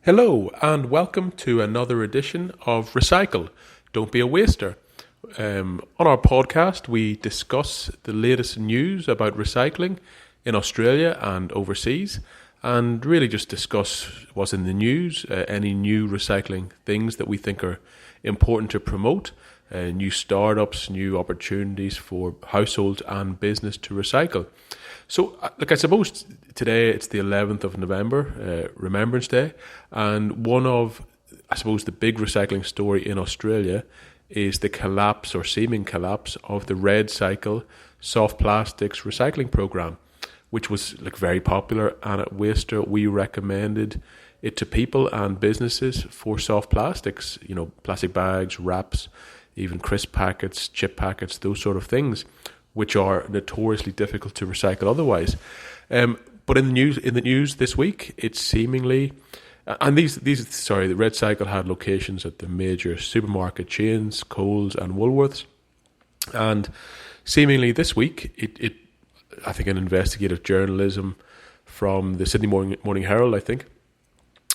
Hello, and welcome to another edition of Recycle. Don't be a waster. On our podcast, we discuss the latest news about recycling in Australia and overseas, and really just discuss what's in the news, any new recycling things that we think are important to promote, new startups, new opportunities for households and business to recycle. So, I suppose today it's the 11th of November, Remembrance Day, and one of, I suppose, the big recycling story in Australia is the collapse or seeming collapse of the REDcycle soft plastics recycling program, which was very popular. And at Waster, we recommended it to people and businesses for soft plastics, plastic bags, wraps, even crisp packets, chip packets, those sort of things, which are notoriously difficult to recycle otherwise. But in the news this week, it's seemingly, and the REDcycle had locations at the major supermarket chains, Coles and Woolworths, and seemingly this week, I think an investigative journalism from the Sydney Morning Herald,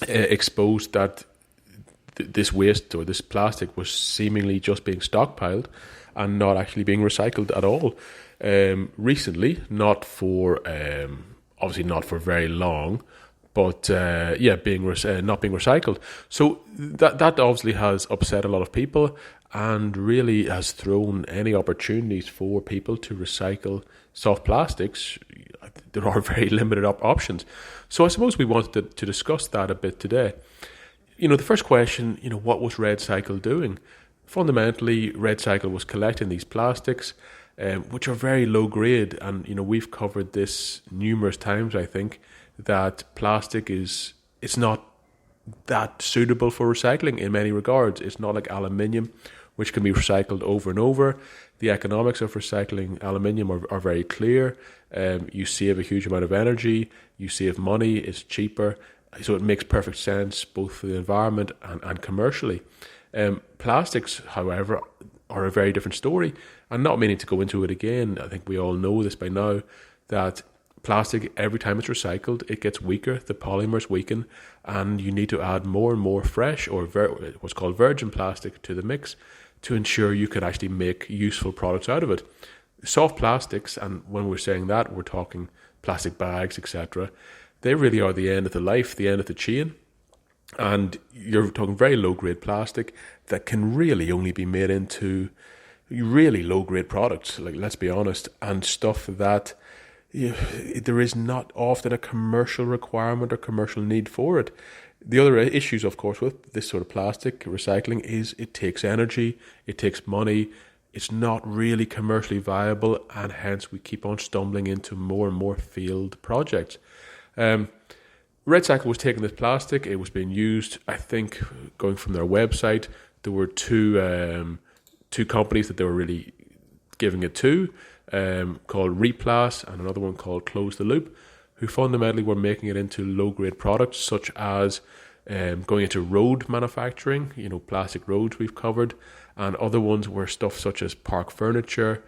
exposed that this waste or this plastic was seemingly just being stockpiled and not actually being recycled at all. Recently, not for obviously not for very long, but not being recycled. So that obviously has upset a lot of people and really has thrown any opportunities for people to recycle soft plastics. There are very limited options. So I suppose we wanted to discuss that a bit today. The first question, what was REDcycle doing? Fundamentally, REDcycle was collecting these plastics, which are very low grade, and we've covered this numerous times. I think that plastic it's not that suitable for recycling in many regards. It's not like aluminium, which can be recycled over and over. The economics of recycling aluminium are very clear. You save a huge amount of energy, you save money, it's cheaper, so it makes perfect sense both for the environment and commercially. Plastics, however, are a very different story, and not meaning to go into it again, I think we all know this by now, that plastic, every time it's recycled, it gets weaker, the polymers weaken, and you need to add more and more fresh or what's called virgin plastic to the mix to ensure you can actually make useful products out of it. Soft plastics, and when we're saying that, we're talking plastic bags, etc., they really are the end of the life, the end of the chain. And you're talking very low-grade plastic that can really only be made into really low-grade products, let's be honest, and stuff that there is not often a commercial requirement or commercial need for it. The other issues, of course, with this sort of plastic recycling is it takes energy, it takes money, it's not really commercially viable, and hence we keep on stumbling into more and more failed projects. REDcycle was taking this plastic. It was being used, I think, going from their website, there were two companies that they were really giving it to, called Replas and another one called Close the Loop, who fundamentally were making it into low-grade products such as going into road manufacturing, plastic roads we've covered, and other ones were stuff such as park furniture,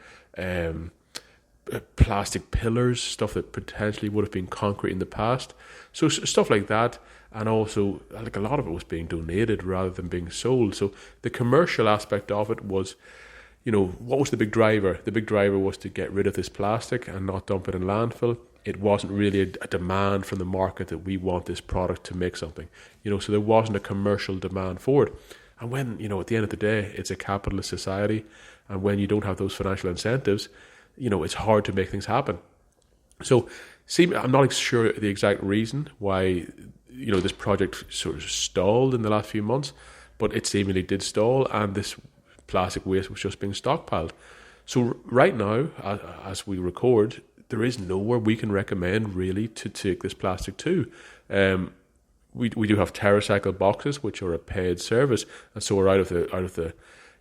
plastic pillars, stuff that potentially would have been concrete in the past. So stuff like that, and also a lot of it was being donated rather than being sold. So the commercial aspect of it was, what was the big driver? The big driver was to get rid of this plastic and not dump it in landfill. It wasn't really a demand from the market that we want this product to make something, so there wasn't a commercial demand for it. And when, at the end of the day, it's a capitalist society, and when you don't have those financial incentives, it's hard to make things happen. So, I'm not sure the exact reason why, this project sort of stalled in the last few months, but it seemingly did stall, and this plastic waste was just being stockpiled. So right now, as we record, there is nowhere we can recommend really to take this plastic to. We do have TerraCycle boxes, which are a paid service, and so we're out of the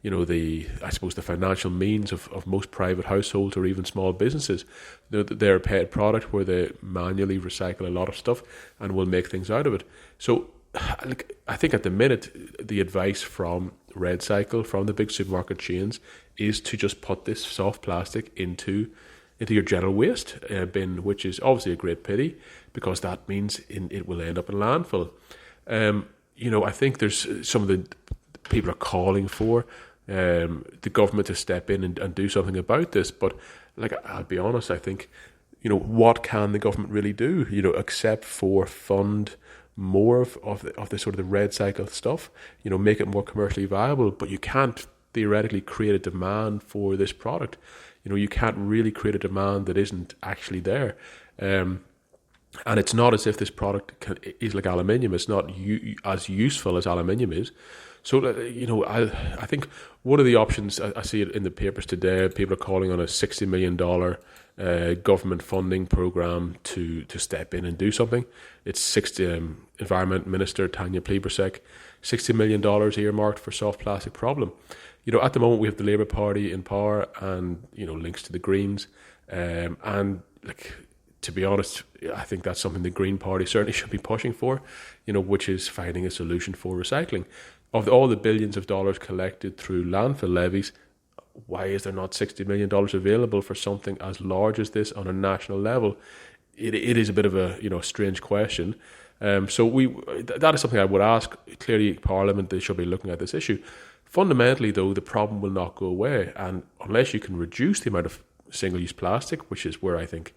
I suppose the financial means of most private households or even small businesses. They're a paid product where they manually recycle a lot of stuff and will make things out of it. So I think at the minute, the advice from REDcycle, from the big supermarket chains, is to just put this soft plastic into your general waste bin, which is obviously a great pity because that means it will end up in landfill. I think there's some of the people are calling for the government to step in and do something about this. But I'll be honest, I think, what can the government really do? Except for fund more of the sort of the red cycle stuff. Make it more commercially viable. But you can't theoretically create a demand for this product. You can't really create a demand that isn't actually there. And it's not as if this product is like aluminium. It's not as useful as aluminium is. So, I think one of the options, I see it in the papers today, people are calling on a $60 million government funding program to step in and do something. It's Environment Minister Tanya Plibersek, $60 million earmarked for soft plastic problem. At the moment we have the Labour Party in power and, links to the Greens. To be honest, I think that's something the Green Party certainly should be pushing for, which is finding a solution for recycling. Of all the billions of dollars collected through landfill levies, why is there not $60 million available for something as large as this on a national level? It is a bit of a strange question. That is something I would ask. Clearly, Parliament, they should be looking at this issue. Fundamentally, though, the problem will not go away, and unless you can reduce the amount of single-use plastic, which is where I think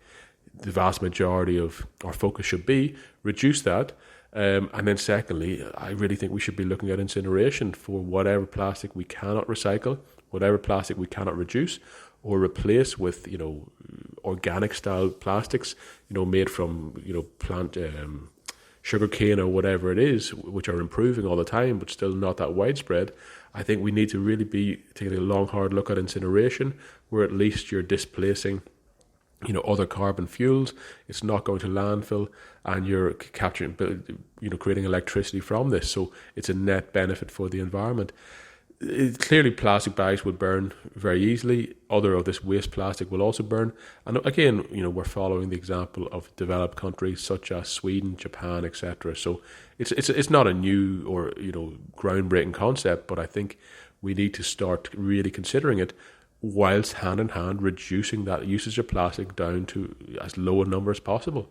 the vast majority of our focus should be, reduce that. And then secondly, I really think we should be looking at incineration for whatever plastic we cannot recycle, whatever plastic we cannot reduce or replace with, organic style plastics, made from, plant sugarcane or whatever it is, which are improving all the time, but still not that widespread. I think we need to really be taking a long, hard look at incineration, where at least you're displacing other carbon fuels. It's not going to landfill, and you're capturing, creating electricity from this. So it's a net benefit for the environment. Clearly, plastic bags will burn very easily. Other of this waste plastic will also burn. And again, we're following the example of developed countries such as Sweden, Japan, etc. So it's not a new or groundbreaking concept, but I think we need to start really considering it, whilst hand in hand reducing that usage of plastic down to as low a number as possible.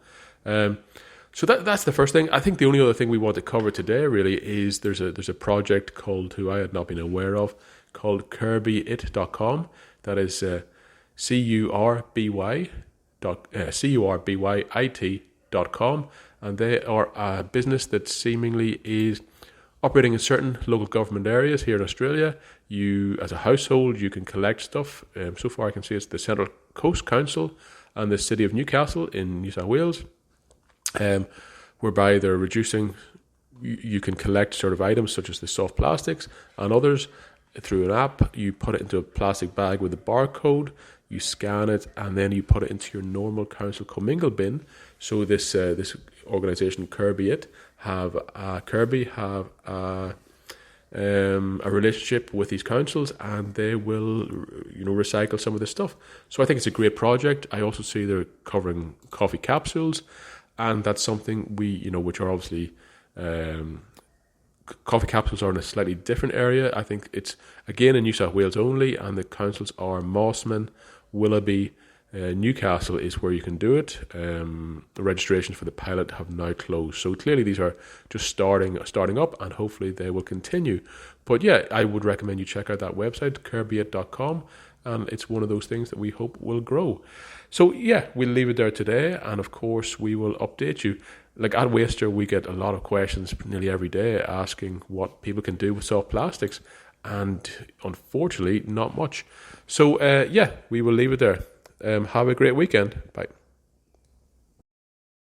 So that's the first thing. I think the only other thing we want to cover today really is there's a project called, who I had not been aware of, called Curbyit.com. That is CURBYIT.com, and they are a business that seemingly is operating in certain local government areas here in Australia. You, as a household, you can collect stuff. So far I can see it's the Central Coast Council and the City of Newcastle in New South Wales, whereby they're reducing, you can collect sort of items such as the soft plastics and others through an app. You put it into a plastic bag with a barcode, you scan it, and then you put it into your normal council commingle bin. So this organisation Curbyit have a relationship with these councils, and they will recycle some of this stuff. So I think it's a great project. I also see they're covering coffee capsules, and that's something we which are obviously coffee capsules are in a slightly different area. I think it's again in New South Wales only, and the councils are Mosman, Willoughby, Newcastle is where you can do it. The registrations for the pilot have now closed. So clearly these are just starting up, and hopefully they will continue. But yeah, I would recommend you check out that website, Curbyit.com, and it's one of those things that we hope will grow. So yeah, we'll leave it there today, and of course we will update you. Like at Waster, we get a lot of questions nearly every day asking what people can do with soft plastics, and unfortunately not much. So yeah, we will leave it there. Have a great weekend. Bye.